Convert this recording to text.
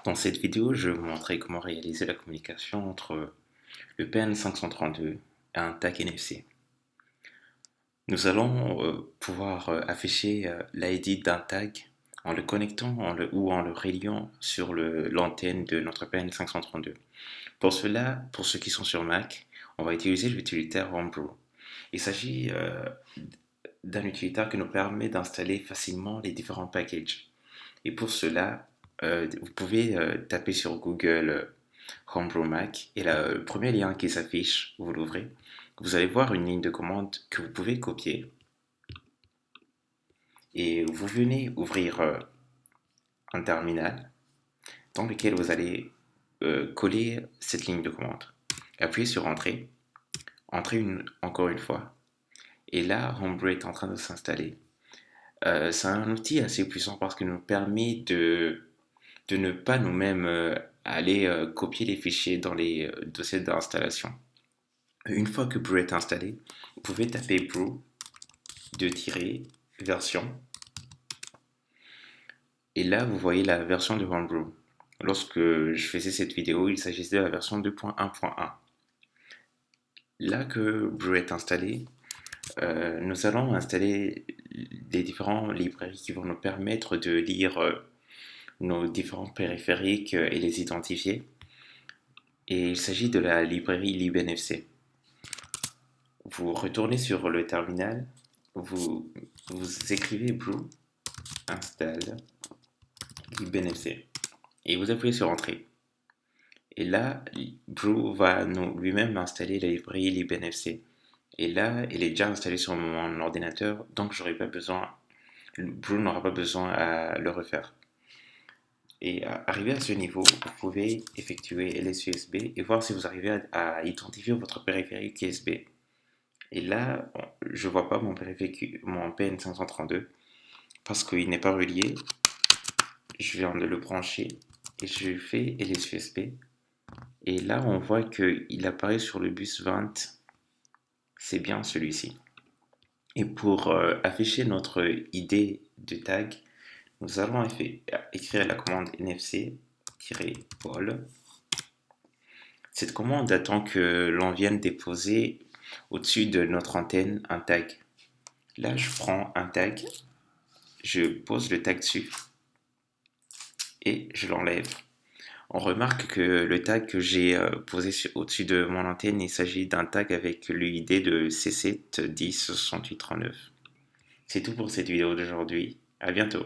Dans cette vidéo, je vais vous montrer comment réaliser la communication entre le PN532 et un tag NFC. Nous allons pouvoir afficher l'ID d'un tag en le connectant ou en le reliant sur l'antenne de notre PN532. Pour cela, pour ceux qui sont sur Mac, on va utiliser l'utilitaire Homebrew. Il s'agit d'un utilitaire qui nous permet d'installer facilement les différents packages. Et pour cela, vous pouvez taper sur Google Homebrew Mac et le premier lien qui s'affiche, vous l'ouvrez. Vous allez voir une ligne de commande que vous pouvez copier et vous venez ouvrir un terminal dans lequel vous allez coller cette ligne de commande. Appuyez sur Entrée, Entrez encore une fois et là Homebrew est en train de s'installer. C'est un outil assez puissant parce qu'il nous permet de ne pas nous-mêmes aller copier les fichiers dans les dossiers d'installation. Une fois que Brew est installé, vous pouvez taper Brew version et là vous voyez la version de Homebrew. Lorsque je faisais cette vidéo, il s'agissait de la version 2.1.1. Là que Brew est installé, nous allons installer des différentes librairies qui vont nous permettre de lire nos différents périphériques et les identifier. Et il s'agit de la librairie libnfc. Vous retournez sur le terminal, vous écrivez brew install libnfc et vous appuyez sur Entrée. Et là, Brew va lui-même installer la librairie libnfc. Et là, elle est déjà installée sur mon ordinateur, donc Brew n'aura pas besoin à le refaire. Et arrivé à ce niveau, vous pouvez effectuer LSUSB et voir si vous arrivez à identifier votre périphérique USB. Et là, je ne vois pas mon PN532 parce qu'il n'est pas relié. Je viens de le brancher et je fais LSUSB. Et là, on voit qu'il apparaît sur le bus 20. C'est bien celui-ci. Et pour afficher notre ID de tag, nous allons écrire la commande nfc-all. Cette commande attend que l'on vienne déposer au-dessus de notre antenne un tag. Là, je prends un tag, je pose le tag dessus et je l'enlève. On remarque que le tag que j'ai posé au-dessus de mon antenne, il s'agit d'un tag avec l'UID de C7106839. C'est tout pour cette vidéo d'aujourd'hui. À bientôt.